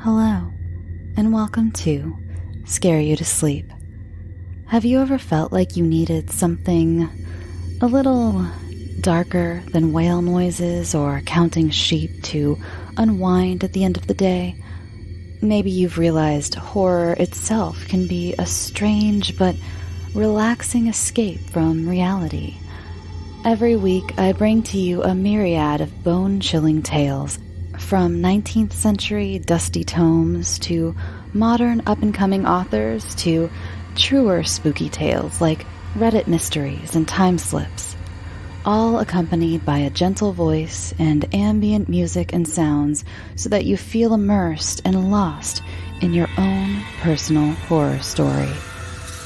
Hello, and welcome to Scare You to Sleep. Have you ever felt like you needed something a little darker than whale noises or counting sheep to unwind at the end of the day? Maybe you've realized horror itself can be a strange but relaxing escape from reality. Every week I bring to you a myriad of bone-chilling tales, from 19th century dusty tomes to modern up-and-coming authors to truer spooky tales like Reddit mysteries and time slips, all accompanied by a gentle voice and ambient music and sounds so that you feel immersed and lost in your own personal horror story.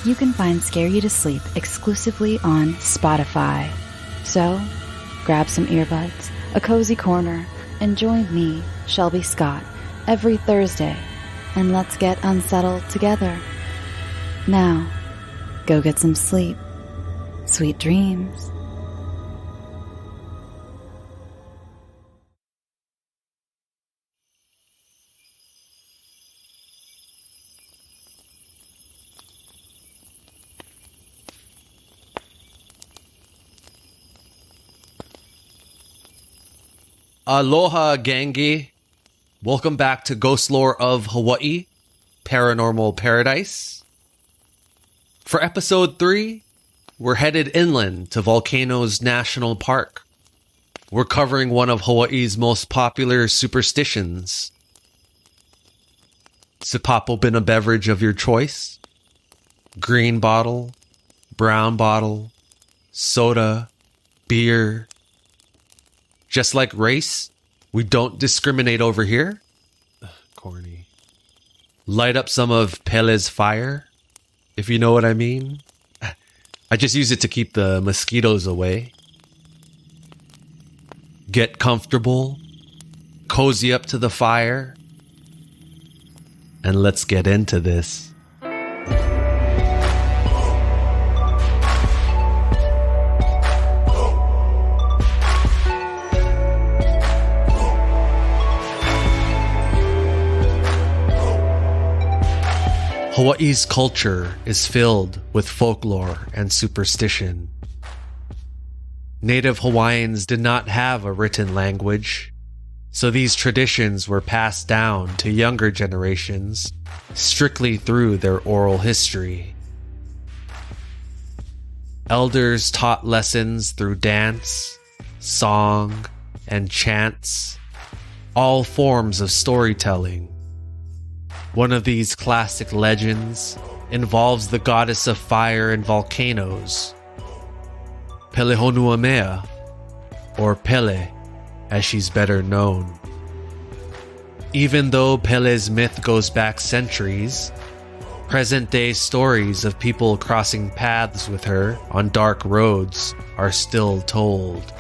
You can find Scare You to Sleep exclusively on Spotify. So, grab some earbuds, a cozy corner, and join me, Shelby Scott, every Thursday, and let's get unsettled together. Now, go get some sleep. Sweet dreams. Aloha, gangi. Welcome back to Ghostlore of Hawaii, Paranormal Paradise. For episode 3, we're headed inland to Volcanoes National Park. We're covering one of Hawaii's most popular superstitions. Sip open a beverage of your choice. Green bottle, brown bottle, soda, beer. Just like race, we don't discriminate over here. Corny. Light up some of Pele's fire, if you know what I mean. I just use it to keep the mosquitoes away. Get comfortable, cozy up to the fire, and let's get into this. Hawaii's culture is filled with folklore and superstition. Native Hawaiians did not have a written language, so these traditions were passed down to younger generations strictly through their oral history. Elders taught lessons through dance, song, and chants, all forms of storytelling. One of these classic legends involves the goddess of fire and volcanoes, Pelehonuamea, or Pele, as she's better known. Even though Pele's myth goes back centuries, present-day stories of people crossing paths with her on dark roads are still told.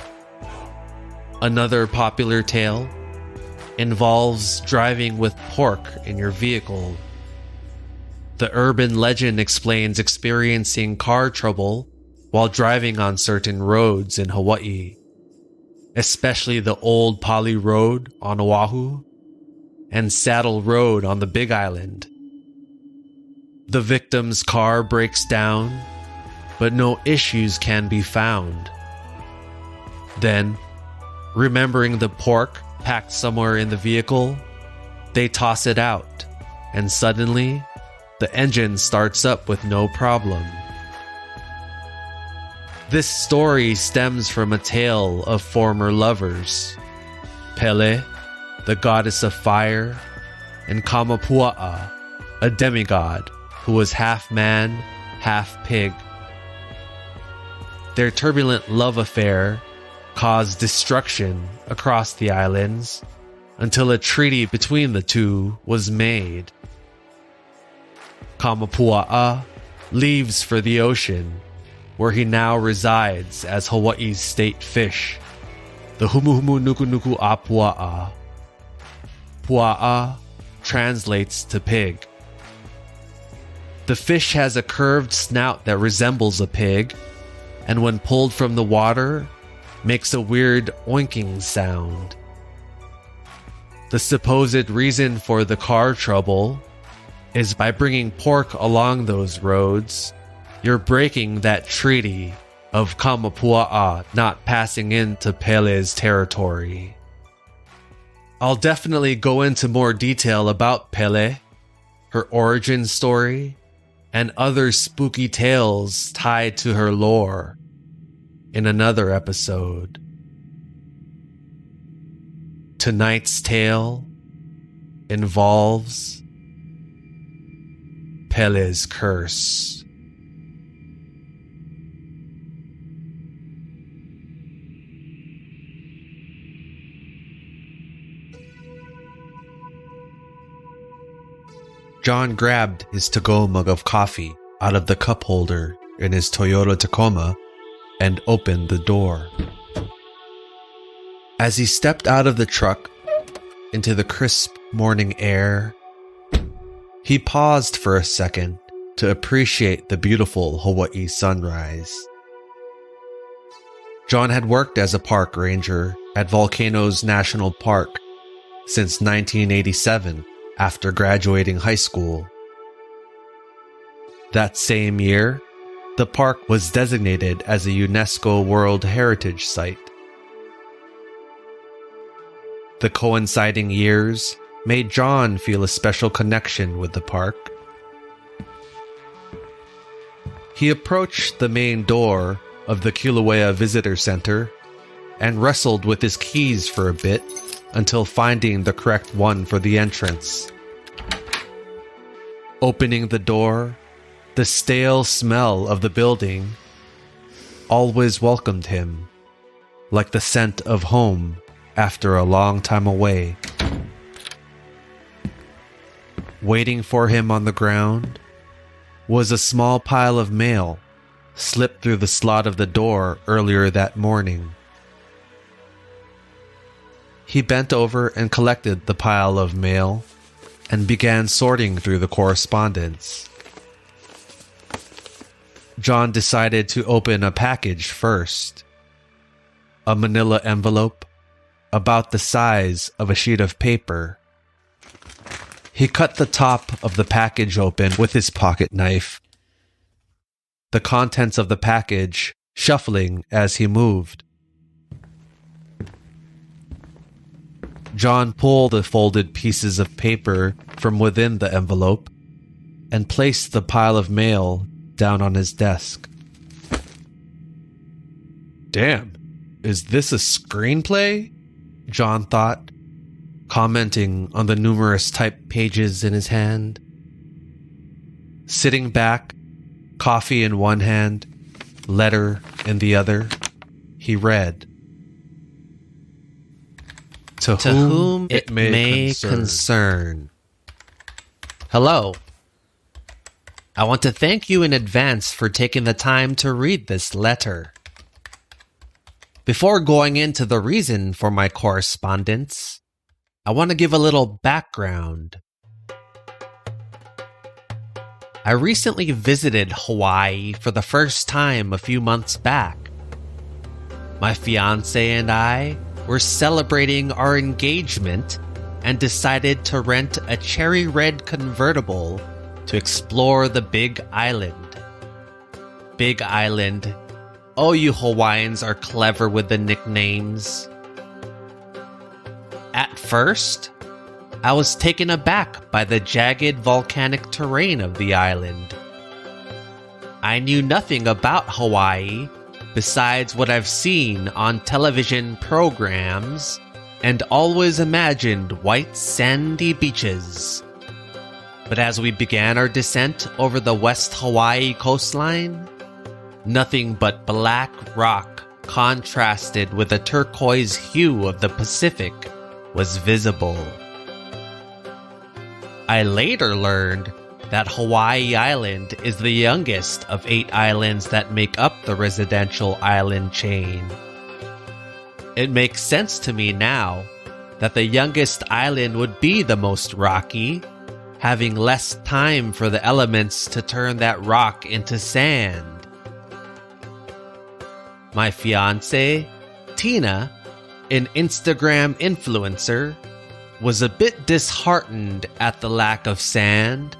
Another popular tale involves driving with pork in your vehicle. The urban legend explains experiencing car trouble while driving on certain roads in Hawaii, especially the Old Pali Road on Oahu and Saddle Road on the Big Island. The victim's car breaks down, but no issues can be found. Then, remembering the pork packed somewhere in the vehicle, they toss it out, and suddenly, the engine starts up with no problem. This story stems from a tale of former lovers, Pele, the goddess of fire, and Kamapua'a, a demigod who was half man, half pig. Their turbulent love affair caused destruction across the islands until a treaty between the two was made. Kamapua'a leaves for the ocean, where he now resides as Hawaii's state fish, the Humuhumu Nukunuku a Pua'a. Pua'a translates to pig. The fish has a curved snout that resembles a pig, and when pulled from the water, makes a weird oinking sound. The supposed reason for the car trouble is by bringing pork along those roads, you're breaking that treaty of Kamapua'a not passing into Pele's territory. I'll definitely go into more detail about Pele, her origin story, and other spooky tales tied to her lore in another episode. Tonight's tale involves Pele's curse. John grabbed his to-go mug of coffee out of the cup holder in his Toyota Tacoma and opened the door. As he stepped out of the truck into the crisp morning air, he paused for a second to appreciate the beautiful Hawaii sunrise. John had worked as a park ranger at Volcanoes National Park since 1987 after graduating high school. That same year, the park was designated as a UNESCO World Heritage Site. The coinciding years made John feel a special connection with the park. He approached the main door of the Kīlauea Visitor Center and wrestled with his keys for a bit until finding the correct one for the entrance. Opening the door, the stale smell of the building always welcomed him, like the scent of home after a long time away. Waiting for him on the ground was a small pile of mail slipped through the slot of the door earlier that morning. He bent over and collected the pile of mail and began sorting through the correspondence. John decided to open a package first. A manila envelope about the size of a sheet of paper. He cut the top of the package open with his pocket knife, the contents of the package shuffling as he moved. John pulled the folded pieces of paper from within the envelope and placed the pile of mail down on his desk. Damn, is this a screenplay? John thought, commenting on the numerous typed pages in his hand. Sitting back, coffee in one hand, letter in the other, he read, To whom it may concern. Hello. I want to thank you in advance for taking the time to read this letter. Before going into the reason for my correspondence, I want to give a little background. I recently visited Hawaii for the first time a few months back. My fiancé and I were celebrating our engagement and decided to rent a cherry red convertible to explore the Big Island. Big Island. Oh, you Hawaiians are clever with the nicknames. At first, I was taken aback by the jagged volcanic terrain of the island. I knew nothing about Hawaii besides what I've seen on television programs and always imagined white sandy beaches. But as we began our descent over the West Hawaii coastline, nothing but black rock contrasted with the turquoise hue of the Pacific was visible. I later learned that Hawaii Island is the youngest of 8 islands that make up the residential island chain. It makes sense to me now that the youngest island would be the most rocky, having less time for the elements to turn that rock into sand. My fiancée, Tina, an Instagram influencer, was a bit disheartened at the lack of sand,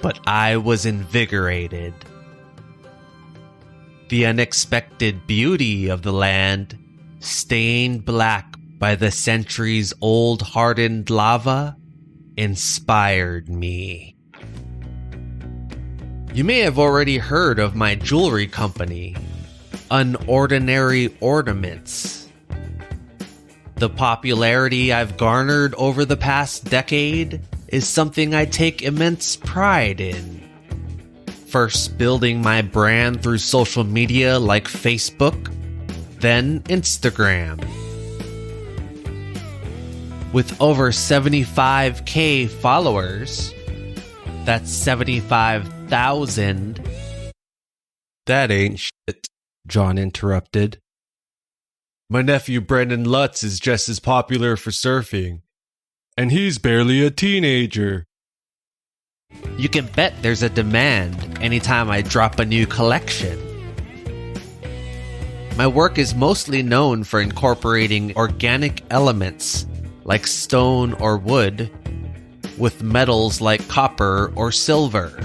but I was invigorated. The unexpected beauty of the land, stained black by the centuries-old hardened lava, inspired me. You may have already heard of my jewelry company, Unordinary Ornaments. The popularity I've garnered over the past decade is something I take immense pride in. First building my brand through social media like Facebook, then Instagram. With over 75,000 followers, that's 75,000. That ain't shit, John interrupted. My nephew Brendan Lutz is just as popular for surfing, and he's barely a teenager. You can bet there's a demand anytime I drop a new collection. My work is mostly known for incorporating organic elements like stone or wood with metals like copper or silver.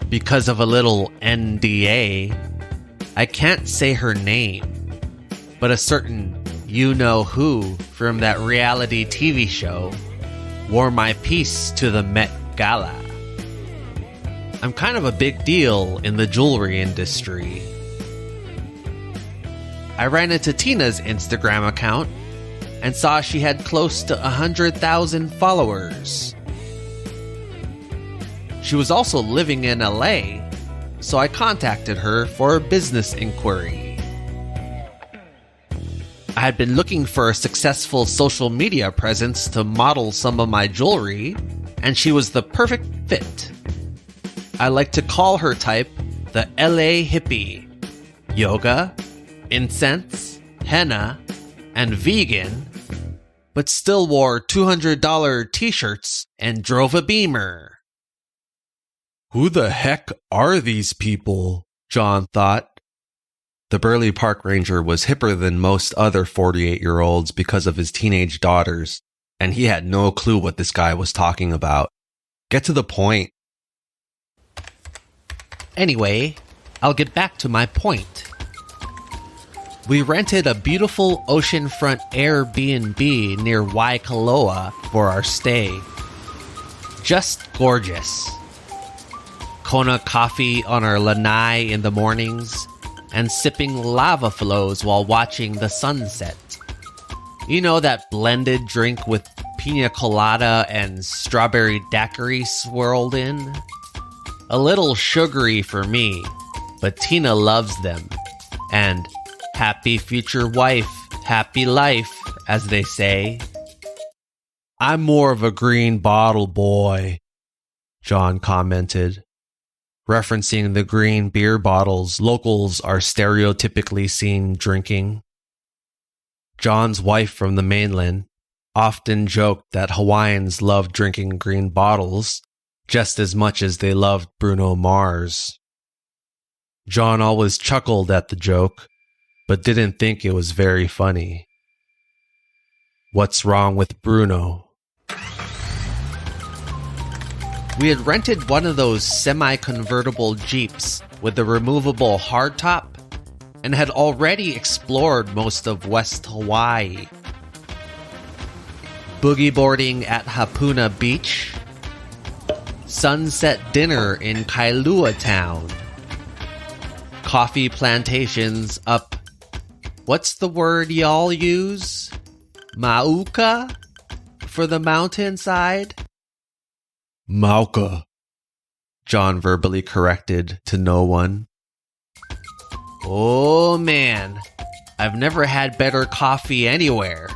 Because of a little NDA, I can't say her name, but a certain you-know-who from that reality TV show wore my piece to the Met Gala. I'm kind of a big deal in the jewelry industry. I ran into Tina's Instagram account and saw she had close to 100,000 followers. She was also living in LA, so I contacted her for a business inquiry. I had been looking for a successful social media presence to model some of my jewelry, and she was the perfect fit. I like to call her type the LA hippie. Yoga, incense, henna, and vegan, but still wore $200 t-shirts and drove a Beamer. Who the heck are these people? John thought. The burly park ranger was hipper than most other 48-year-olds because of his teenage daughters, and he had no clue what this guy was talking about. Get to the point. Anyway, I'll get back to my point. We rented a beautiful oceanfront Airbnb near Waikoloa for our stay. Just gorgeous. Kona coffee on our lanai in the mornings, and sipping lava flows while watching the sunset. You know, that blended drink with pina colada and strawberry daiquiri swirled in? A little sugary for me, but Tina loves them. And happy future wife, happy life, as they say. I'm more of a green bottle boy, John commented, referencing the green beer bottles locals are stereotypically seen drinking. John's wife from the mainland often joked that Hawaiians loved drinking green bottles just as much as they loved Bruno Mars. John always chuckled at the joke, but didn't think it was very funny. What's wrong with Bruno? We had rented one of those semi-convertible Jeeps with the removable hardtop and had already explored most of West Hawaii. Boogie boarding at Hapuna Beach, sunset dinner in Kīlauea town, coffee plantations up, what's the word y'all use? Mauka? For the mountainside? Mauka, John verbally corrected to no one. Oh man, I've never had better coffee anywhere.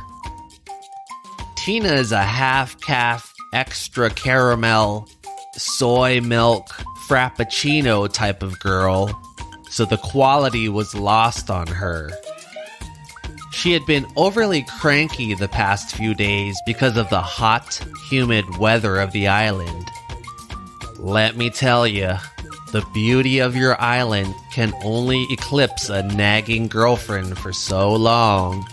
Tina is a half-calf, extra caramel, soy milk, frappuccino type of girl, so the quality was lost on her. She had been overly cranky the past few days because of the hot, humid weather of the island. Let me tell you, the beauty of your island can only eclipse a nagging girlfriend for so long.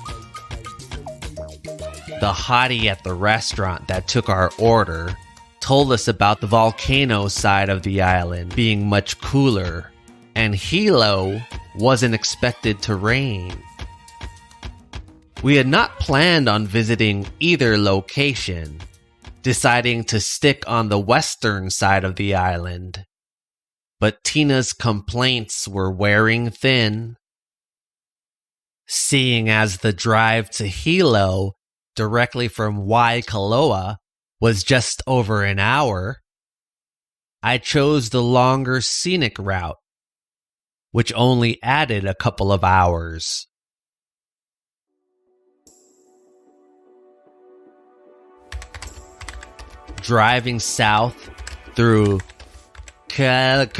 the hottie at the restaurant that took our order told us about the volcano side of the island being much cooler, and Hilo wasn't expected to rain. We had not planned on visiting either location, deciding to stick on the western side of the island. But Tina's complaints were wearing thin. Seeing as the drive to Hilo directly from Kīlauea was just over an hour, I chose the longer scenic route, which only added a couple of hours. Driving south through Kīlauea,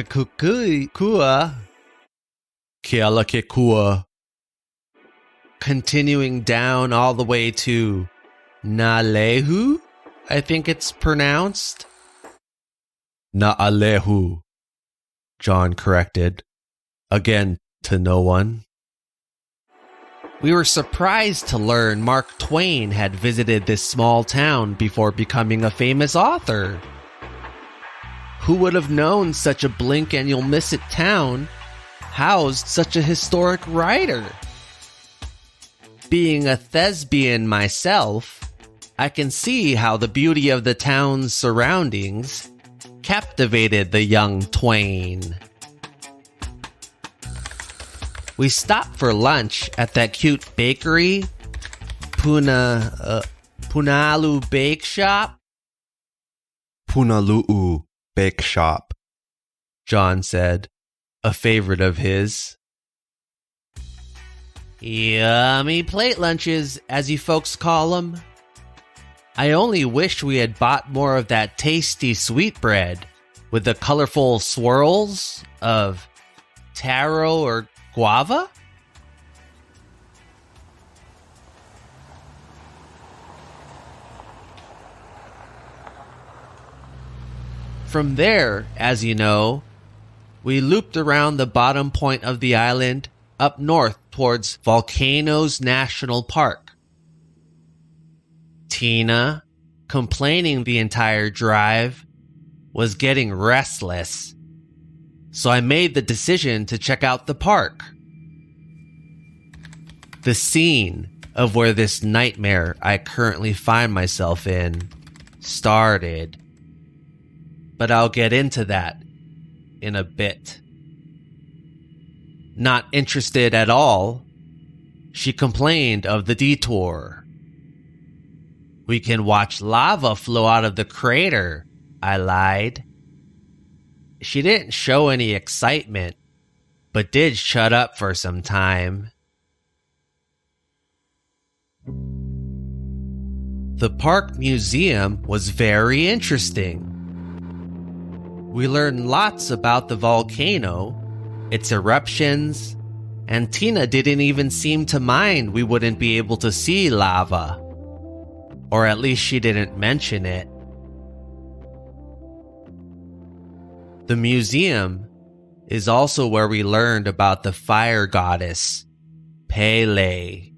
continuing down all the way to alehu, I think it's pronounced. Alehu, John corrected, again to no one. We were surprised to learn Mark Twain had visited this small town before becoming a famous author. Who would have known such a blink-and-you'll-miss-it town housed such a historic writer? Being a thespian myself, I can see how the beauty of the town's surroundings captivated the young Twain. We stopped for lunch at that cute bakery, Punalu Bake Shop. Punalu Bake Shop, John said, a favorite of his. Yummy plate lunches, as you folks call them. I only wish we had bought more of that tasty sweetbread with the colorful swirls of taro or guava? From there, as you know, we looped around the bottom point of the island up north towards Volcanoes National Park. Tina, complaining the entire drive, was getting restless, so I made the decision to check out the park. The scene of where this nightmare I currently find myself in started, but I'll get into that in a bit. Not interested at all, she complained of the detour. We can watch lava flow out of the crater, I lied. She didn't show any excitement, but did shut up for some time. The park museum was very interesting. We learned lots about the volcano, its eruptions, and Tina didn't even seem to mind we wouldn't be able to see lava. Or at least she didn't mention it. The museum is also where we learned about the fire goddess, Pele,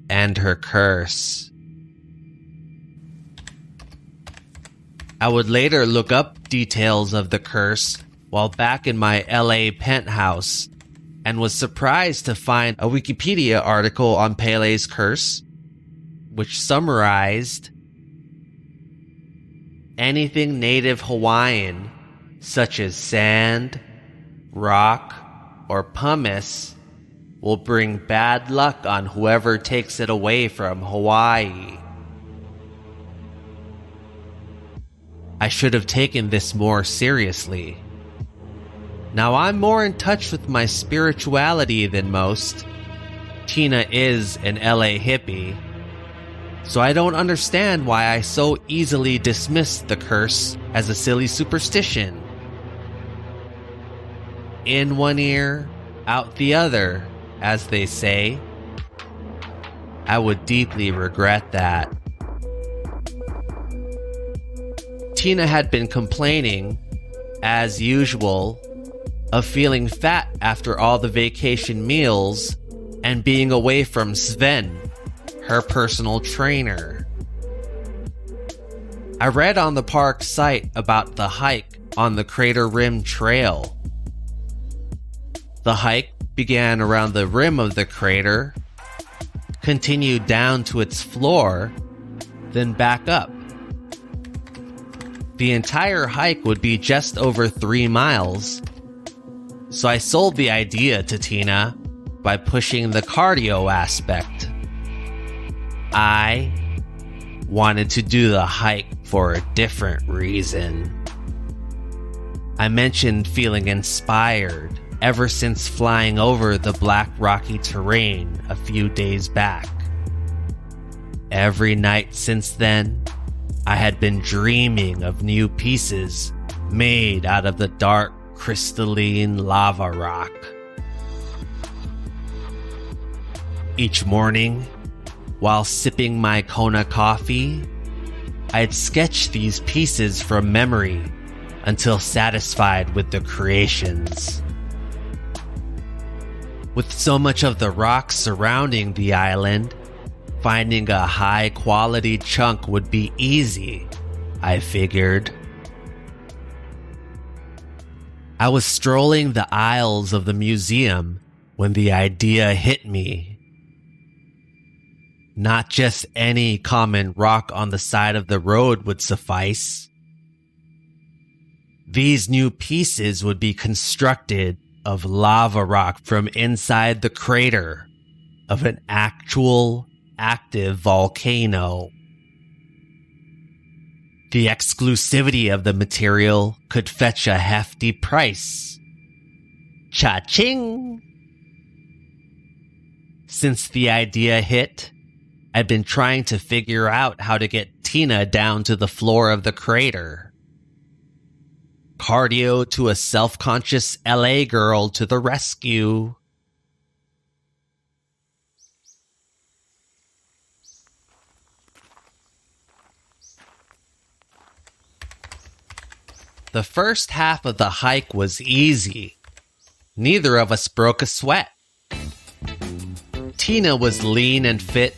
and her curse. I would later look up details of the curse while back in my LA penthouse, and was surprised to find a Wikipedia article on Pele's curse, which summarized anything native Hawaiian, such as sand, rock, or pumice, will bring bad luck on whoever takes it away from Hawaii. I should have taken this more seriously. Now I'm more in touch with my spirituality than most. Tina is an LA hippie, so I don't understand why I so easily dismissed the curse as a silly superstition. In one ear, out the other, as they say. I would deeply regret that. Tina had been complaining, as usual, of feeling fat after all the vacation meals and being away from Sven, her personal trainer. I read on the park site about the hike on the Crater Rim Trail. The hike began around the rim of the crater, continued down to its floor, then back up. The entire hike would be just over 3 miles, so I sold the idea to Tina by pushing the cardio aspect. I wanted to do the hike for a different reason. I mentioned feeling inspired ever since flying over the black rocky terrain a few days back. Every night since then, I had been dreaming of new pieces made out of the dark, crystalline lava rock. Each morning, while sipping my Kona coffee, I'd sketch these pieces from memory until satisfied with the creations. With so much of the rock surrounding the island, finding a high-quality chunk would be easy, I figured. I was strolling the aisles of the museum when the idea hit me. Not just any common rock on the side of the road would suffice. These new pieces would be constructed of lava rock from inside the crater of an actual active volcano. The exclusivity of the material could fetch a hefty price. Cha-ching! Since the idea hit, I'd been trying to figure out how to get Tina down to the floor of the crater. Cardio to a self-conscious LA girl to the rescue. The first half of the hike was easy. Neither of us broke a sweat. Tina was lean and fit,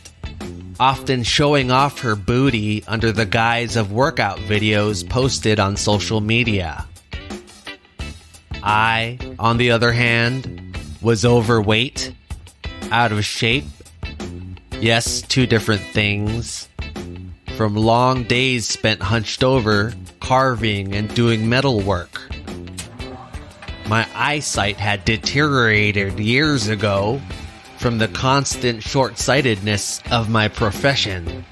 often showing off her booty under the guise of workout videos posted on social media. I, on the other hand, was overweight, out of shape. Yes, two different things. From long days spent hunched over, carving and doing metal work. My eyesight had deteriorated years ago from the constant short-sightedness of my profession,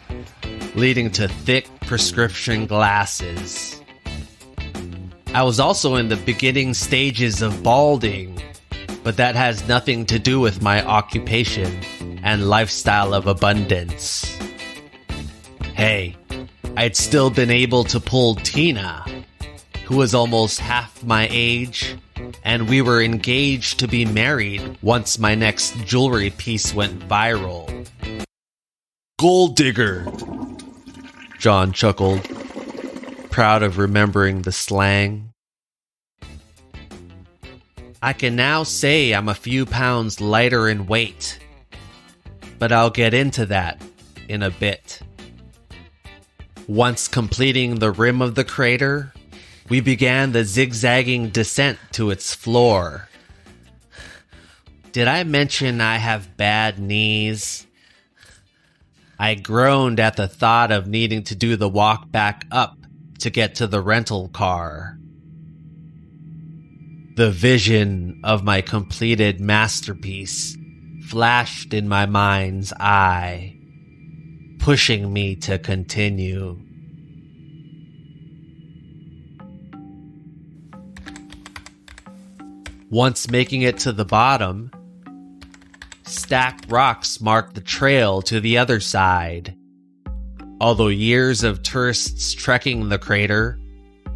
leading to thick prescription glasses. I was also in the beginning stages of balding, but that has nothing to do with my occupation and lifestyle of abundance. Hey, I'd still been able to pull Tina, who was almost half my age, and we were engaged to be married once my next jewelry piece went viral. Gold digger, John chuckled, proud of remembering the slang. I can now say I'm a few pounds lighter in weight, but I'll get into that in a bit. Once completing the rim of the crater, we began the zigzagging descent to its floor. Did I mention I have bad knees? I groaned at the thought of needing to do the walk back up to get to the rental car. The vision of my completed masterpiece flashed in my mind's eye, pushing me to continue. Once making it to the bottom, stacked rocks marked the trail to the other side, although years of tourists trekking the crater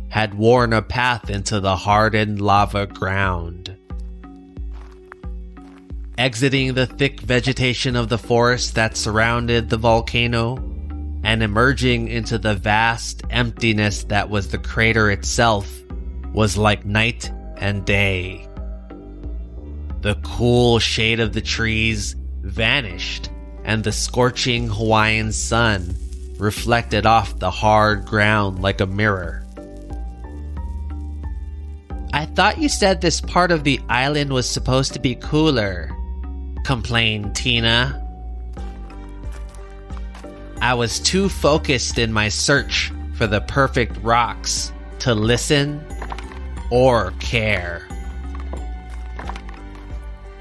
had worn a path into the hardened lava ground. Exiting the thick vegetation of the forest that surrounded the volcano and emerging into the vast emptiness that was the crater itself was like night and day. The cool shade of the trees vanished and the scorching Hawaiian sun reflected off the hard ground like a mirror. "I thought you said this part of the island was supposed to be cooler," complained Tina. I was too focused in my search for the perfect rocks to listen or care.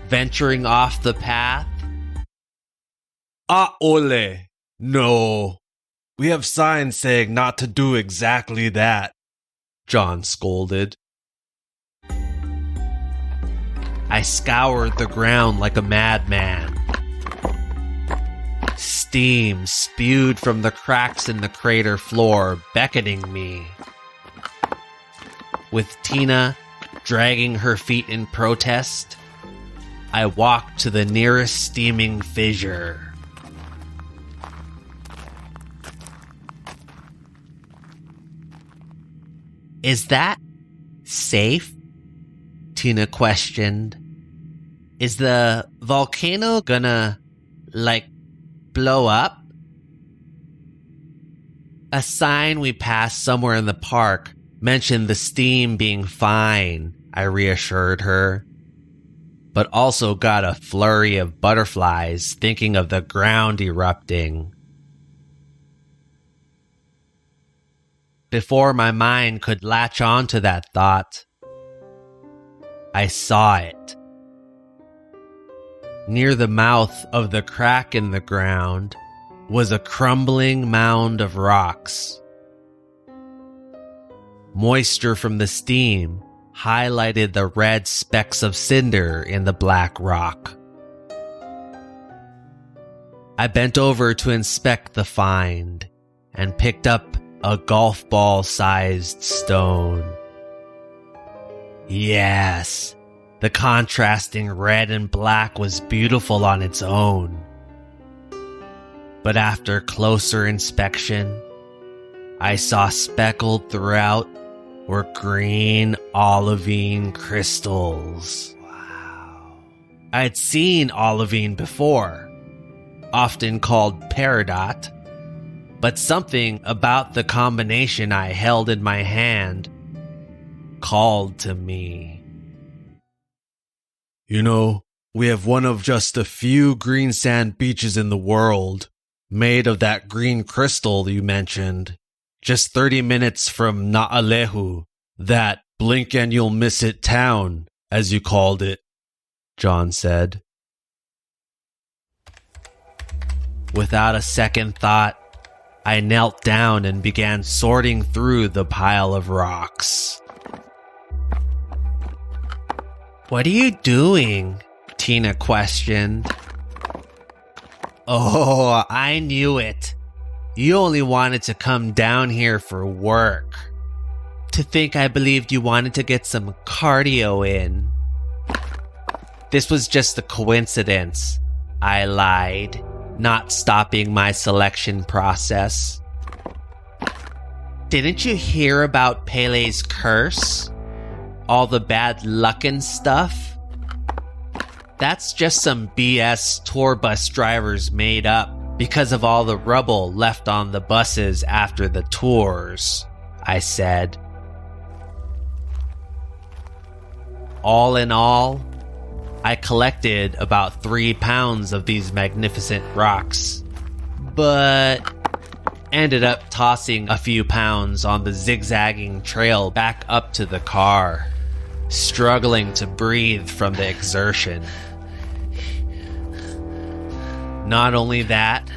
Venturing off the path. Ole! No. We have signs saying not to do exactly that, John scolded. I scoured the ground like a madman. Steam spewed from the cracks in the crater floor, beckoning me. With Tina dragging her feet in protest, I walked to the nearest steaming fissure. "Is that safe?" Tina questioned. "Is the volcano gonna, blow up?" A sign we passed somewhere in the park mentioned the steam being fine, I reassured her, but also got a flurry of butterflies thinking of the ground erupting. Before my mind could latch on to that thought, I saw it. Near the mouth of the crack in the ground was a crumbling mound of rocks. Moisture from the steam highlighted the red specks of cinder in the black rock. I bent over to inspect the find and picked up a golf ball-sized stone. Yes, the contrasting red and black was beautiful on its own. But after closer inspection, I saw speckled throughout were green olivine crystals. Wow. I'd seen olivine before, often called peridot, but something about the combination I held in my hand called to me. You know, we have one of just a few green sand beaches in the world, made of that green crystal you mentioned, just 30 minutes from Alehu, that blink and you'll miss it town, as you called it, John said. Without a second thought, I knelt down and began sorting through the pile of rocks. "What are you doing?" Tina questioned. "Oh, I knew it. You only wanted to come down here for work. To think I believed you wanted to get some cardio in." "This was just a coincidence," I lied, not stopping my selection process. "Didn't you hear about Pele's curse? All the bad luck and stuff? That's just some BS tour bus drivers made up because of all the rubble left on the buses after the tours," I said. All in all, I collected about 3 pounds of these magnificent rocks, but ended up tossing a few pounds on the zigzagging trail back up to the car, struggling to breathe from the exertion. Not only that,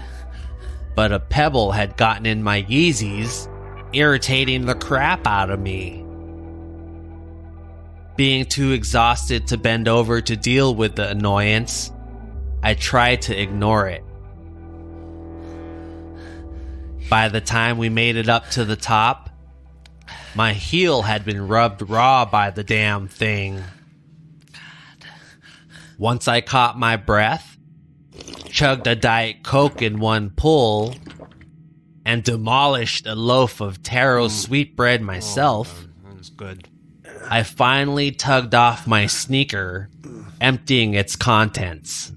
but a pebble had gotten in my Yeezys, irritating the crap out of me. Being too exhausted to bend over to deal with the annoyance, I tried to ignore it. By the time we made it up to the top, my heel had been rubbed raw by the damn thing. Once I caught my breath, chugged a Diet Coke in one pull, and demolished a loaf of taro sweetbread myself, That's good. I finally tugged off my sneaker, emptying its contents.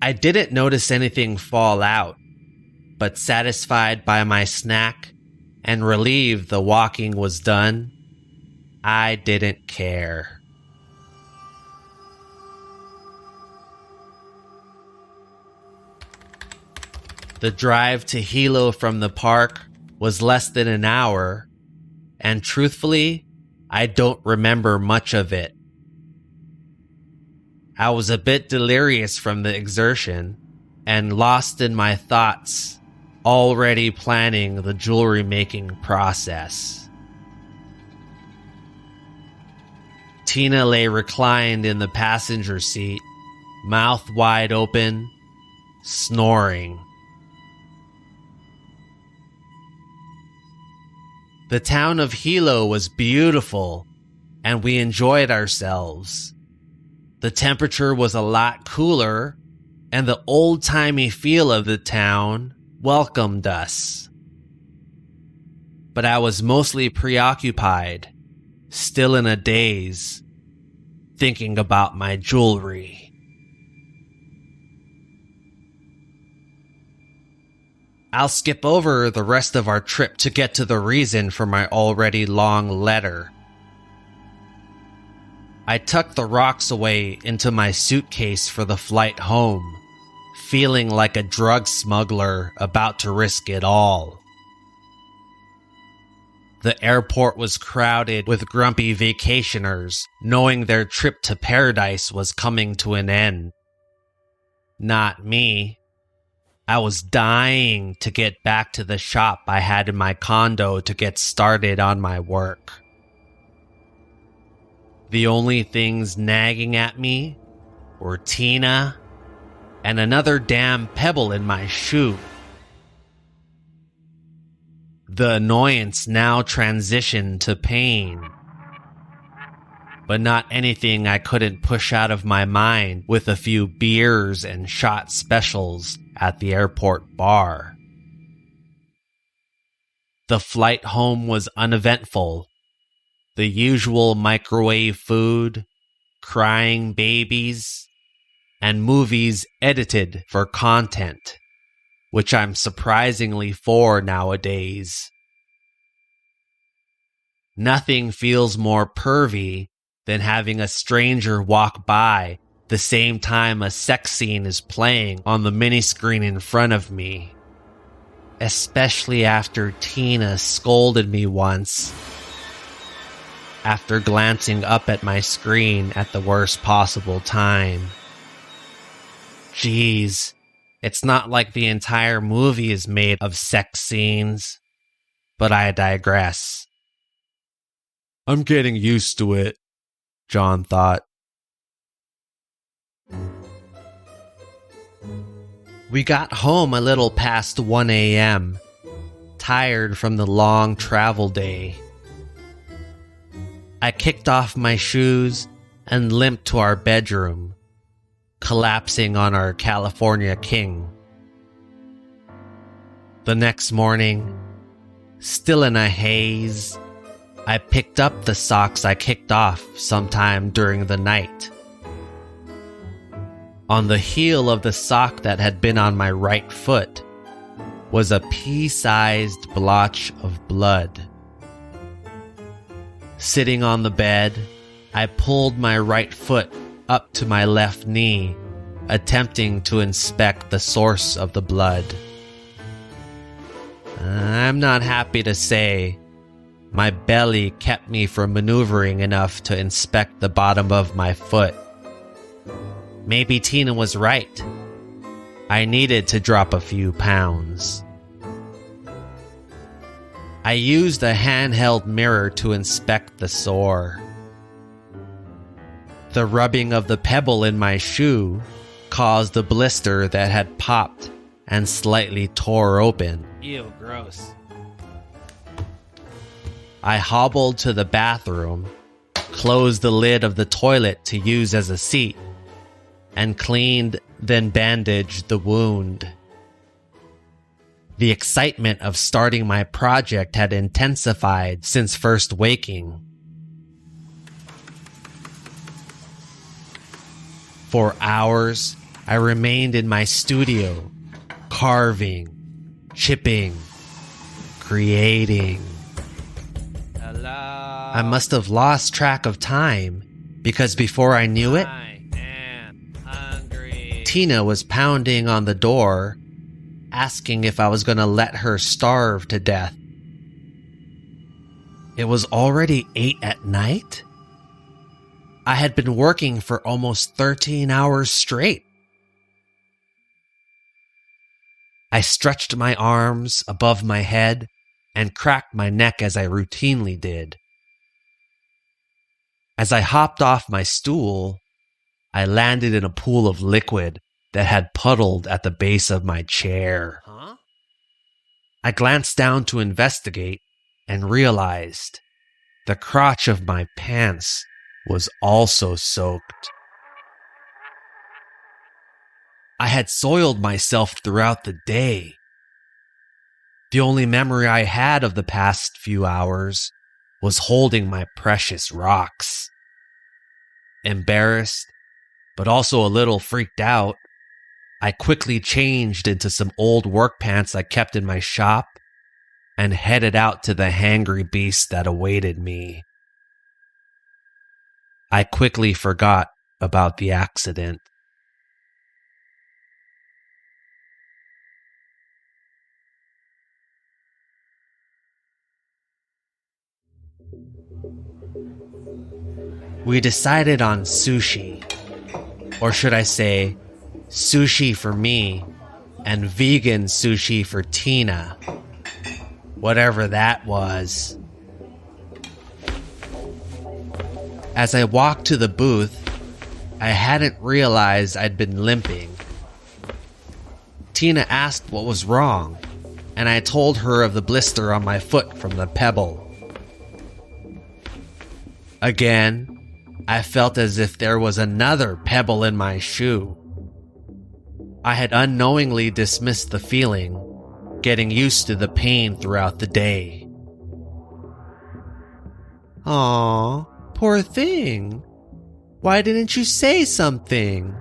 I didn't notice anything fall out, but satisfied by my snack and relieved the walking was done, I didn't care. The drive to Hilo from the park was less than an hour, and truthfully, I don't remember much of it. I was a bit delirious from the exertion and lost in my thoughts, already planning the jewelry making process. Tina lay reclined in the passenger seat, mouth wide open, snoring. The town of Hilo was beautiful, and we enjoyed ourselves. The temperature was a lot cooler, and the old-timey feel of the town welcomed us. But I was mostly preoccupied, still in a daze, thinking about my jewelry. I'll skip over the rest of our trip to get to the reason for my already long letter. I tucked the rocks away into my suitcase for the flight home, feeling like a drug smuggler about to risk it all. The airport was crowded with grumpy vacationers, knowing their trip to paradise was coming to an end. Not me. I was dying to get back to the shop I had in my condo to get started on my work. The only things nagging at me were Tina and another damn pebble in my shoe. The annoyance now transitioned to pain, but not anything I couldn't push out of my mind with a few beers and shot specials at the airport bar. The flight home was uneventful. The usual microwave food, crying babies, and movies edited for content, which I'm surprisingly for nowadays. Nothing feels more pervy than having a stranger walk by the same time a sex scene is playing on the mini screen in front of me. Especially after Tina scolded me once, after glancing up at my screen at the worst possible time. Geez, it's not like the entire movie is made of sex scenes, but I digress. I'm getting used to it, John thought. We got home a little past 1 a.m., tired from the long travel day. I kicked off my shoes and limped to our bedroom, collapsing on our California king. The next morning, still in a haze, I picked up the socks I kicked off sometime during the night. On the heel of the sock that had been on my right foot was a pea-sized blotch of blood. Sitting on the bed, I pulled my right foot up to my left knee, attempting to inspect the source of the blood. I'm not happy to say, my belly kept me from maneuvering enough to inspect the bottom of my foot. Maybe Tina was right. I needed to drop a few pounds. I used a handheld mirror to inspect the sore. The rubbing of the pebble in my shoe caused a blister that had popped and slightly tore open. Ew, gross. I hobbled to the bathroom, closed the lid of the toilet to use as a seat, and cleaned, then bandaged the wound. The excitement of starting my project had intensified since first waking. For hours, I remained in my studio, carving, chipping, creating. Hello. I must have lost track of time because before I knew it, I am hungry. Tina was pounding on the door, asking if I was going to let her starve to death. It was already 8 at night? I had been working for almost 13 hours straight. I stretched my arms above my head and cracked my neck as I routinely did. As I hopped off my stool, I landed in a pool of liquid that had puddled at the base of my chair. Huh? I glanced down to investigate and realized the crotch of my pants was also soaked. I had soiled myself throughout the day. The only memory I had of the past few hours was holding my precious rocks. Embarrassed, but also a little freaked out, I quickly changed into some old work pants I kept in my shop and headed out to the hangry beast that awaited me. I quickly forgot about the accident. We decided on sushi, or should I say, sushi for me and vegan sushi for Tina, whatever that was. As I walked to the booth, I hadn't realized I'd been limping. Tina asked what was wrong, and I told her of the blister on my foot from the pebble. Again, I felt as if there was another pebble in my shoe. I had unknowingly dismissed the feeling, getting used to the pain throughout the day. Aw, poor thing. Why didn't you say something?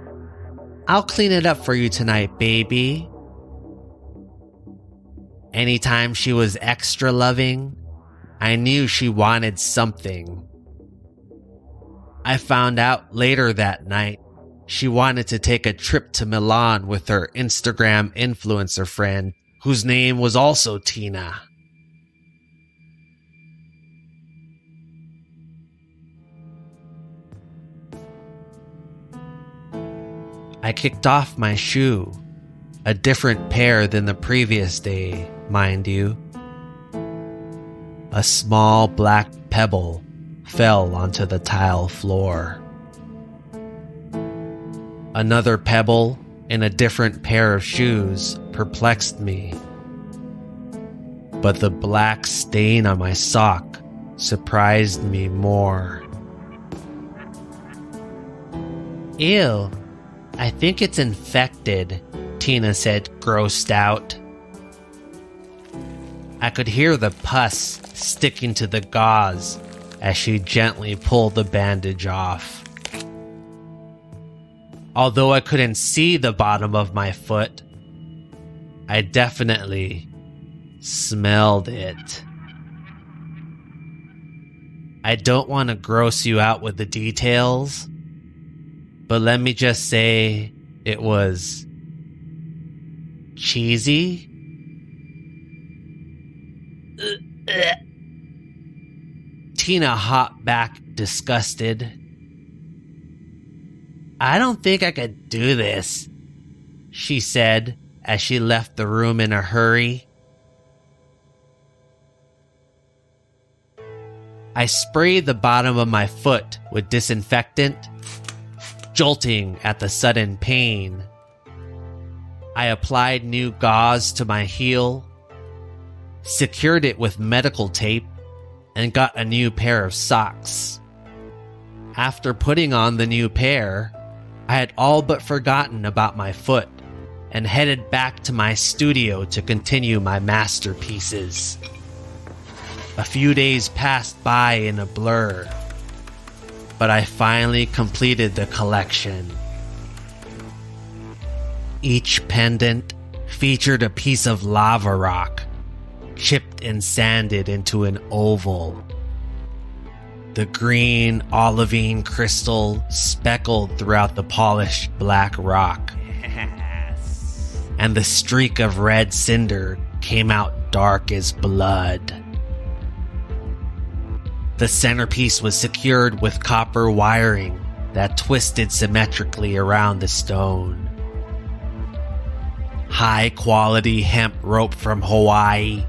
I'll clean it up for you tonight, baby. Anytime she was extra loving, I knew she wanted something. I found out later that night she wanted to take a trip to Milan with her Instagram influencer friend, whose name was also Tina. I kicked off my shoe, a different pair than the previous day, mind you. A small black pebble fell onto the tile floor. Another pebble in a different pair of shoes perplexed me. But the black stain on my sock surprised me more. Ew, I think it's infected, Tina said, grossed out. I could hear the pus sticking to the gauze as she gently pulled the bandage off. Although I couldn't see the bottom of my foot, I definitely smelled it. I don't want to gross you out with the details, but let me just say it was cheesy. Tina hopped back, disgusted. I don't think I could do this, she said as she left the room in a hurry. I sprayed the bottom of my foot with disinfectant, jolting at the sudden pain. I applied new gauze to my heel, secured it with medical tape, and got a new pair of socks. After putting on the new pair, I had all but forgotten about my foot and headed back to my studio to continue my masterpieces. A few days passed by in a blur, but I finally completed the collection. Each pendant featured a piece of lava rock, chipped and sanded into an oval. The green olivine crystal speckled throughout the polished black rock. Yes. And the streak of red cinder came out dark as blood. The centerpiece was secured with copper wiring that twisted symmetrically around the stone. High-quality hemp rope from Hawaii,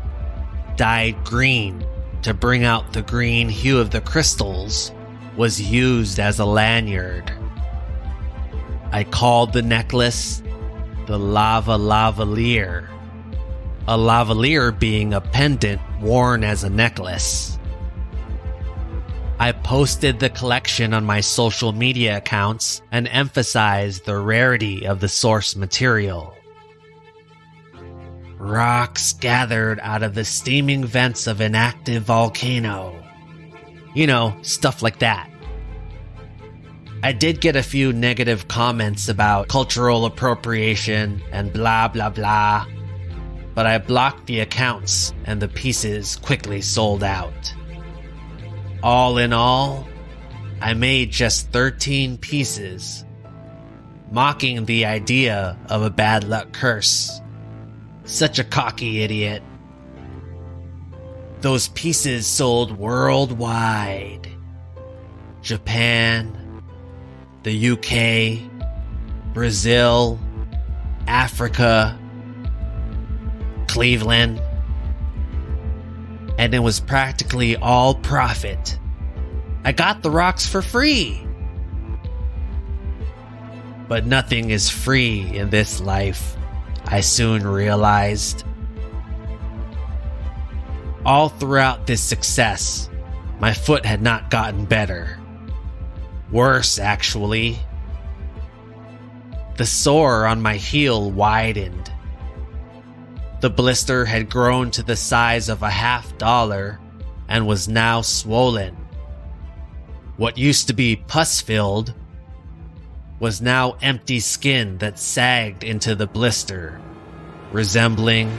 dyed green to bring out the green hue of the crystals, was used as a lanyard. I called the necklace the lava lavalier, a lavalier being a pendant worn as a necklace. I posted the collection on my social media accounts and emphasized the rarity of the source material. Rocks gathered out of the steaming vents of an active volcano. You know, stuff like that. I did get a few negative comments about cultural appropriation and blah blah blah, but I blocked the accounts and the pieces quickly sold out. All in all, I made just 13 pieces, mocking the idea of a bad luck curse. Such a cocky idiot. Those pieces sold worldwide. Japan, the UK, Brazil, Africa, Cleveland. And it was practically all profit. I got the rocks for free. But nothing is free in this life, I soon realized. All throughout this success, my foot had not gotten better. Worse, actually. The sore on my heel widened. The blister had grown to the size of a $50 and was now swollen. What used to be pus-filled was now empty skin that sagged into the blister, resembling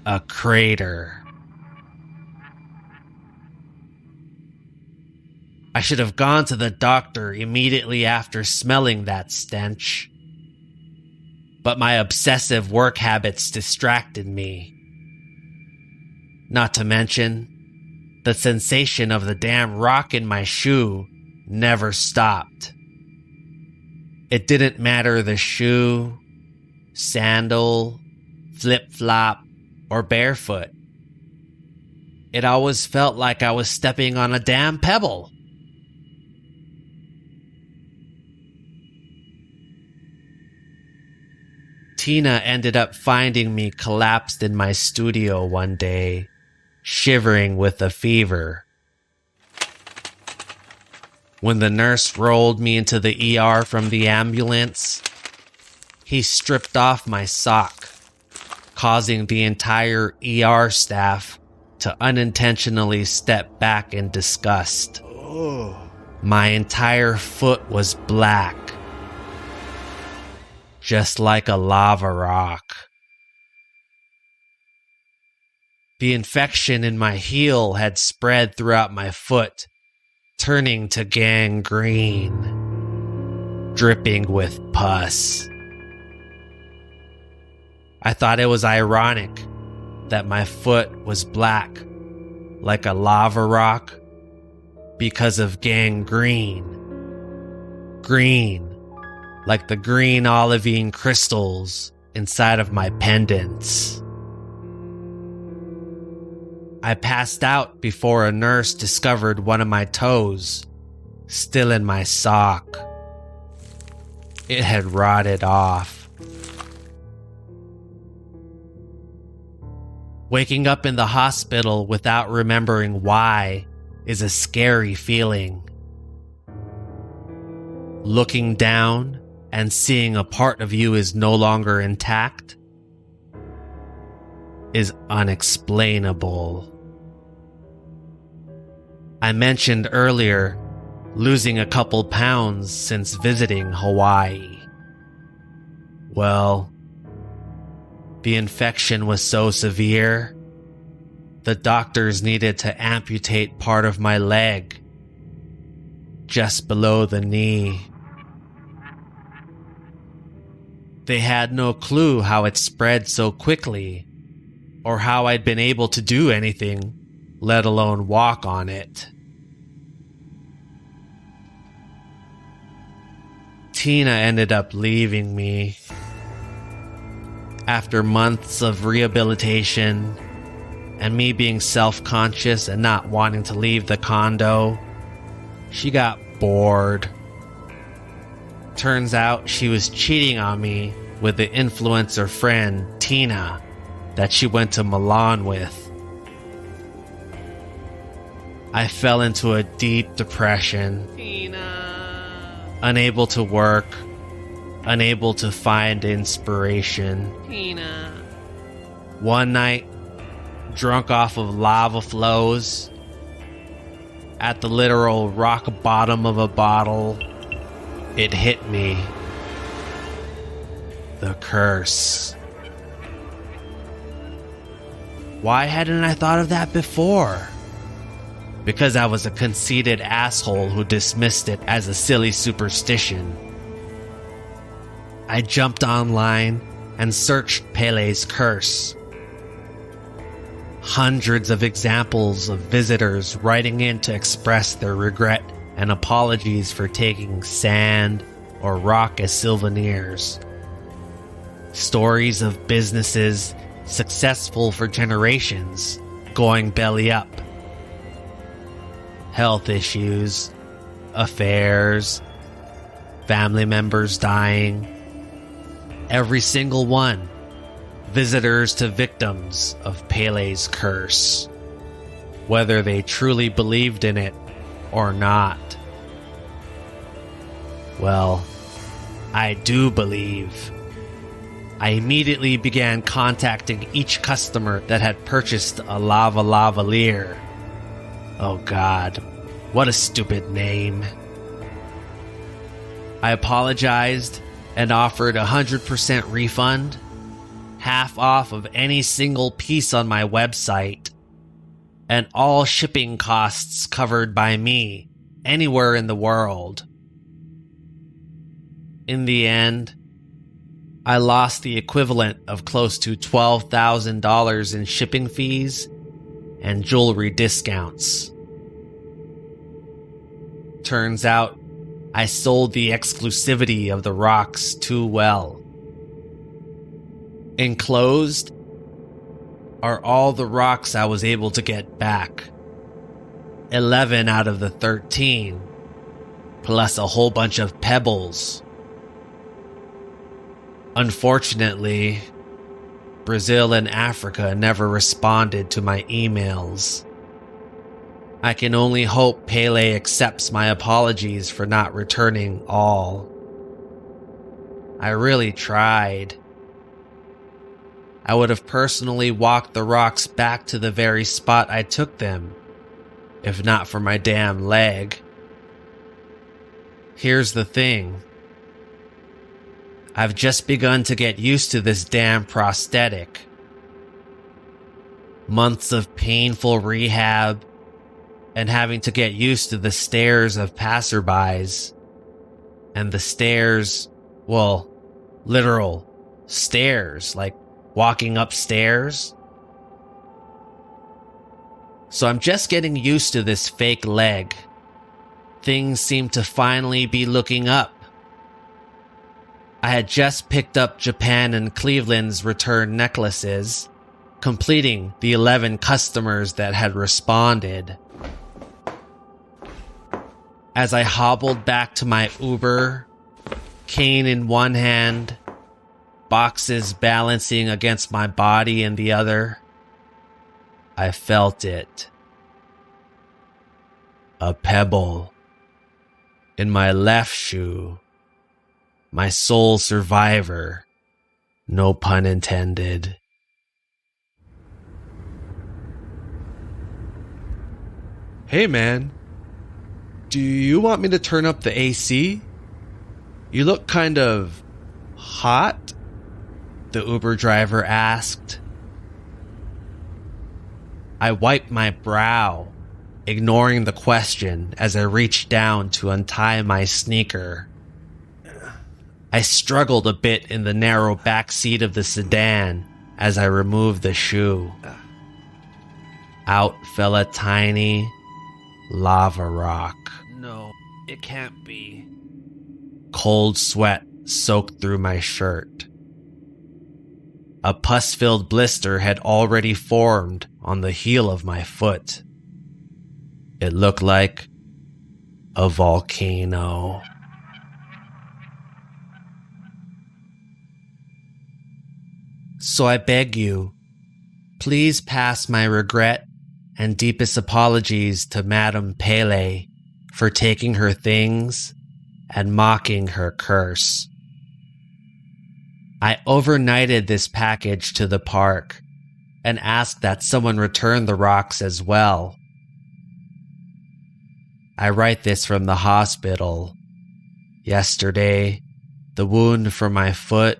a crater. I should have gone to the doctor immediately after smelling that stench. But my obsessive work habits distracted me. Not to mention, the sensation of the damn rock in my shoe never stopped. It didn't matter the shoe, sandal, flip-flop, or barefoot. It always felt like I was stepping on a damn pebble. Tina ended up finding me collapsed in my studio one day, shivering with a fever. When the nurse rolled me into the ER from the ambulance, he stripped off my sock, causing the entire ER staff to unintentionally step back in disgust. My entire foot was black, just like a lava rock. The infection in my heel had spread throughout my foot, turning to gangrene, dripping with pus. I thought it was ironic that my foot was black, like a lava rock, because of gangrene. Green, like the green olivine crystals inside of my pendants. I passed out before a nurse discovered one of my toes, still in my sock. It had rotted off. Waking up in the hospital without remembering why is a scary feeling. Looking down and seeing a part of you is no longer intact is unexplainable. I mentioned earlier losing a couple pounds since visiting Hawaii. Well, the infection was so severe, the doctors needed to amputate part of my leg, just below the knee. They had no clue how it spread so quickly, or how I'd been able to do anything, let alone walk on it. Tina ended up leaving me. After months of rehabilitation, and me being self-conscious and not wanting to leave the condo, she got bored. Turns out she was cheating on me with the influencer friend, Tina, that she went to Milan with. I fell into a deep depression. Tina. Unable to work, unable to find inspiration. Tina. One night, drunk off of lava flows, at the literal rock bottom of a bottle, it hit me. The curse. Why hadn't I thought of that before? Because I was a conceited asshole who dismissed it as a silly superstition. I jumped online and searched Pele's curse. Hundreds of examples of visitors writing in to express their regret and apologies for taking sand or rock as souvenirs. Stories of businesses successful for generations going belly up. Health issues, affairs, family members dying. Every single one. Visitors to victims of Pele's curse, whether they truly believed in it or not. Well, I do believe. I immediately began contacting each customer that had purchased a lava lavalier. Oh God, what a stupid name. I apologized and offered 100% refund, half off of any single piece on my website, and all shipping costs covered by me anywhere in the world. In the end, I lost the equivalent of close to $12,000 in shipping fees and jewelry discounts. Turns out, I sold the exclusivity of the rocks too well. Enclosed are all the rocks I was able to get back. 11 out of the 13, plus a whole bunch of pebbles. Unfortunately, Brazil and Africa never responded to my emails. I can only hope Pele accepts my apologies for not returning all. I really tried. I would have personally walked the rocks back to the very spot I took them, if not for my damn leg. Here's the thing. I've just begun to get used to this damn prosthetic. Months of painful rehab and having to get used to the stares of passerbys. And the stairs, well, literal stairs, like walking upstairs. So I'm just getting used to this fake leg. Things seem to finally be looking up. I had just picked up Japan and Cleveland's return necklaces, completing the 11 customers that had responded. As I hobbled back to my Uber, cane in one hand, boxes balancing against my body in the other, I felt it. A pebble in my left shoe. My sole survivor. No pun intended. Hey man, do you want me to turn up the AC? You look kind of hot. the Uber driver asked. I wiped my brow, ignoring the question as I reached down to untie my sneaker. I struggled a bit in the narrow back seat of the sedan as I removed the shoe. Out fell a tiny lava rock. No, it can't be. Cold sweat soaked through my shirt. A pus-filled blister had already formed on the heel of my foot. It looked like a volcano. So I beg you, please pass my regret and deepest apologies to Madame Pele for taking her things and mocking her curse. I overnighted this package to the park and asked that someone return the rocks as well. I write this from the hospital. Yesterday, the wound from my foot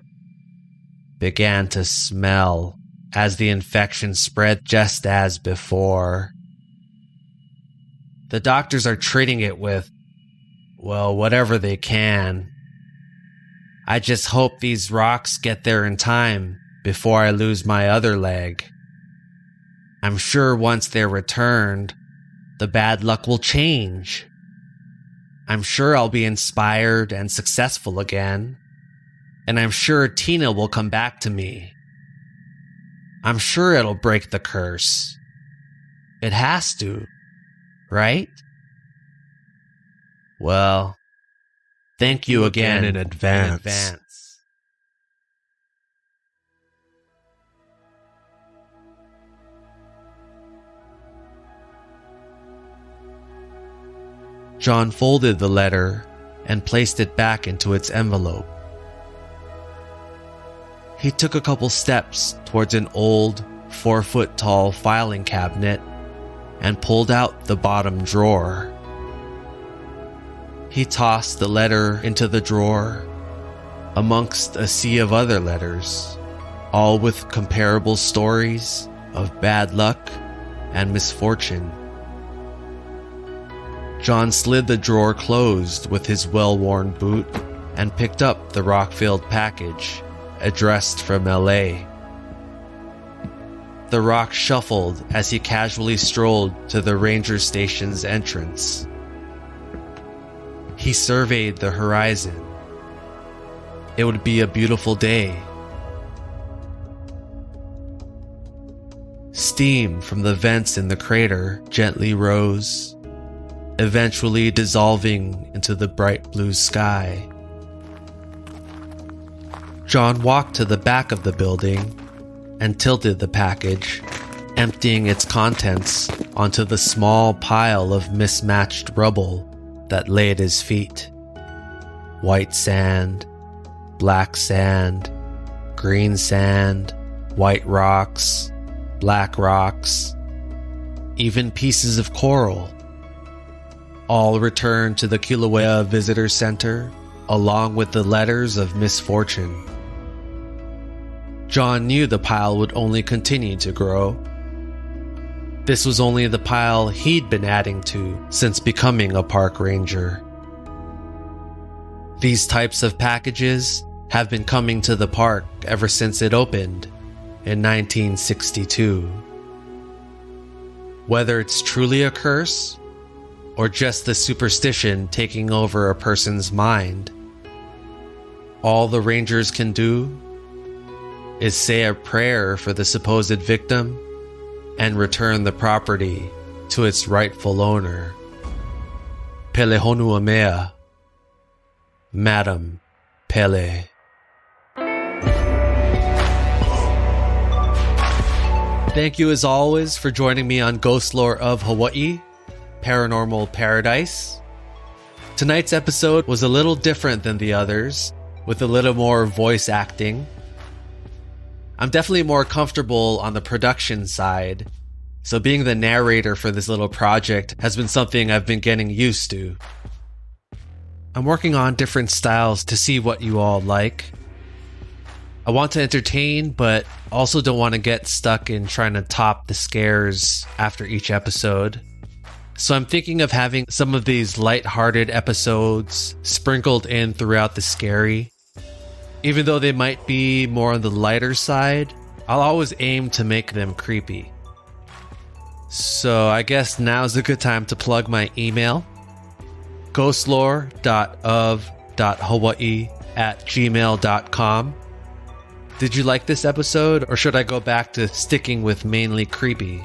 began to smell as the infection spread just as before. The doctors are treating it with, well, whatever they can. I just hope these rocks get there in time before I lose my other leg. I'm sure once they're returned, the bad luck will change. I'm sure I'll be inspired and successful again. And I'm sure Tina will come back to me. I'm sure it'll break the curse. It has to, right? Well, thank you again in advance. John folded the letter and placed it back into its envelope. He took a couple steps towards an old, 4-foot-tall filing cabinet and pulled out the bottom drawer. He tossed the letter into the drawer, amongst a sea of other letters, all with comparable stories of bad luck and misfortune. John slid the drawer closed with his well-worn boot and picked up the rock-filled package addressed from LA. The rock shuffled as he casually strolled to the ranger station's entrance. He surveyed the horizon. It would be a beautiful day. Steam from the vents in the crater gently rose, eventually dissolving into the bright blue sky. John walked to the back of the building and tilted the package, emptying its contents onto the small pile of mismatched rubble that lay at his feet. White sand, black sand, green sand, white rocks, black rocks, even pieces of coral. All returned to the Kīlauea Visitor Center, along with the letters of misfortune. John knew the pile would only continue to grow. This was only the pile he'd been adding to since becoming a park ranger. These types of packages have been coming to the park ever since it opened in 1962. Whether it's truly a curse or just the superstition taking over a person's mind, all the rangers can do is say a prayer for the supposed victim and return the property to its rightful owner. Pelehonuamea, Madame Pele. Thank you as always for joining me on Ghostlore of Hawaii, Paranormal Paradise. Tonight's episode was a little different than the others, with a little more voice acting. I'm definitely more comfortable on the production side, so being the narrator for this little project has been something I've been getting used to. I'm working on different styles to see what you all like. I want to entertain, but also don't want to get stuck in trying to top the scares after each episode. So I'm thinking of having some of these lighthearted episodes sprinkled in throughout the scary. Even though they might be more on the lighter side, I'll always aim to make them creepy. So I guess now's a good time to plug my email. ghostlore.of.hawaii@gmail.com. Did you like this episode, or should I go back to sticking with mainly creepy?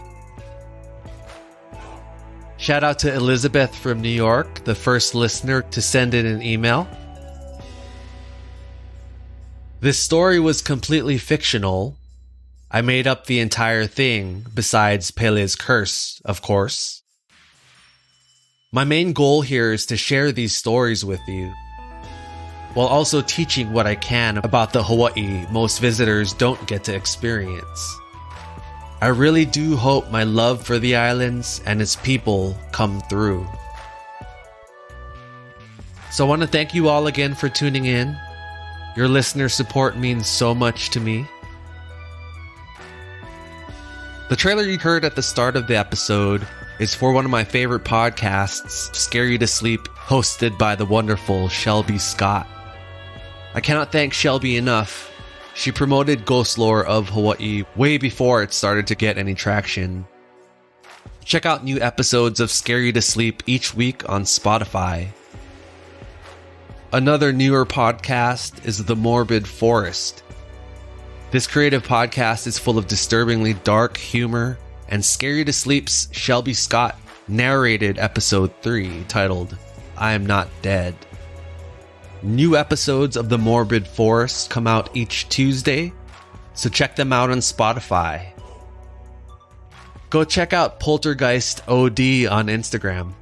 Shout out to Elizabeth from New York, the first listener to send in an email. This story was completely fictional. I made up the entire thing, besides Pele's curse, of course. My main goal here is to share these stories with you, while also teaching what I can about the Hawaii most visitors don't get to experience. I really do hope my love for the islands and its people come through. So I want to thank you all again for tuning in. Your listener support means so much to me. The trailer you heard at the start of the episode is for one of my favorite podcasts, Scare You to Sleep, hosted by the wonderful Shelby Scott. I cannot thank Shelby enough. She promoted Ghostlore of Hawaii way before it started to get any traction. Check out new episodes of Scare You to Sleep each week on Spotify. Another newer podcast is The Morbid Forest. This creative podcast is full of disturbingly dark humor, and Scare You to Sleep's Shelby Scott narrated episode 3 titled, I Am Not Dead. New episodes of The Morbid Forest come out each Tuesday, so check them out on Spotify. Go check out Poltergeist OD on Instagram.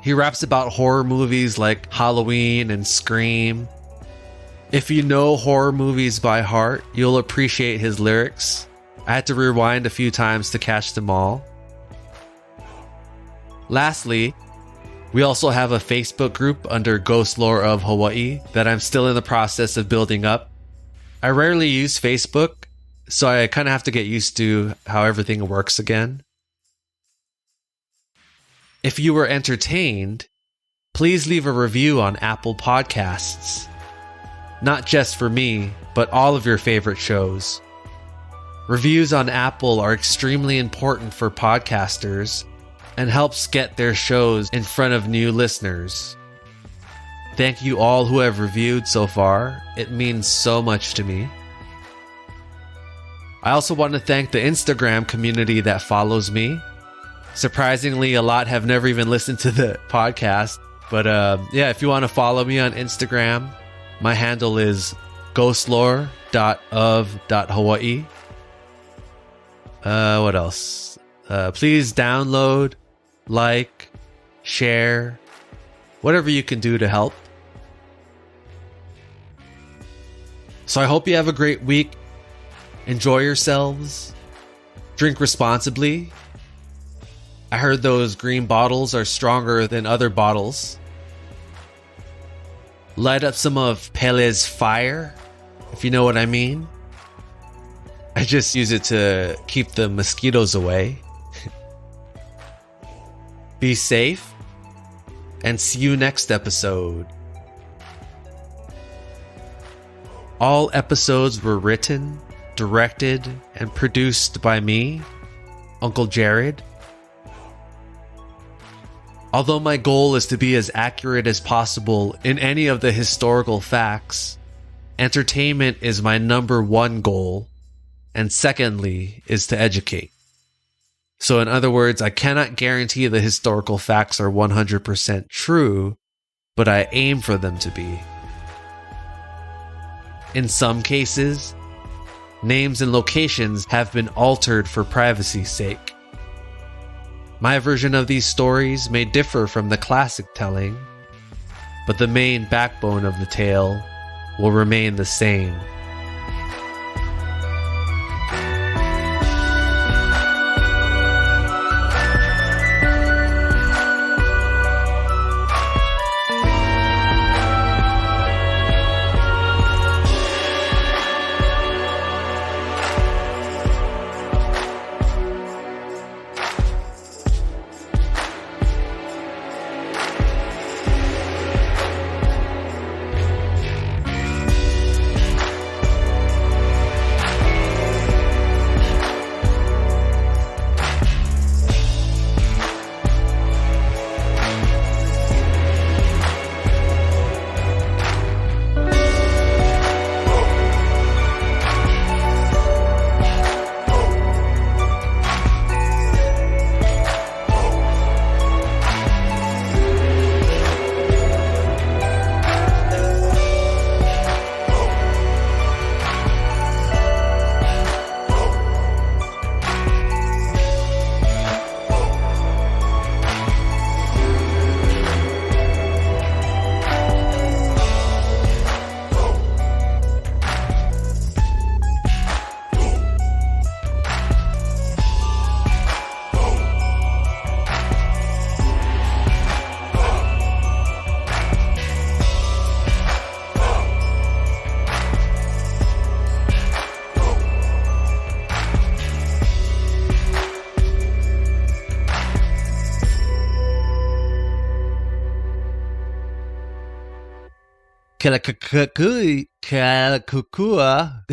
He raps about horror movies like Halloween and Scream. If you know horror movies by heart, you'll appreciate his lyrics. I had to rewind a few times to catch them all. Lastly, we also have a Facebook group under Ghostlore of Hawaii that I'm still in the process of building up. I rarely use Facebook, so I kind of have to get used to how everything works again. If you were entertained, please leave a review on Apple Podcasts. Not just for me, but all of your favorite shows. Reviews on Apple are extremely important for podcasters and helps get their shows in front of new listeners. Thank you all who have reviewed so far. It means so much to me. I also want to thank the Instagram community that follows me. Surprisingly, a lot have never even listened to the podcast. But if you want to follow me on Instagram, my handle is ghostlore.of.hawaii. What else? Please download, like, share, whatever you can do to help. So I hope you have a great week. Enjoy yourselves. Drink responsibly. I heard those green bottles are stronger than other bottles. Light up some of Pele's fire, if you know what I mean. I just use it to keep the mosquitoes away. Be safe, and see you next episode. All episodes were written, directed, and produced by me, Uncle Jared. Although my goal is to be as accurate as possible in any of the historical facts, entertainment is my number one goal, and secondly is to educate. So in other words, I cannot guarantee the historical facts are 100% true, but I aim for them to be. In some cases, names and locations have been altered for privacy's sake. My version of these stories may differ from the classic telling, but the main backbone of the tale will remain the same. Kalakukua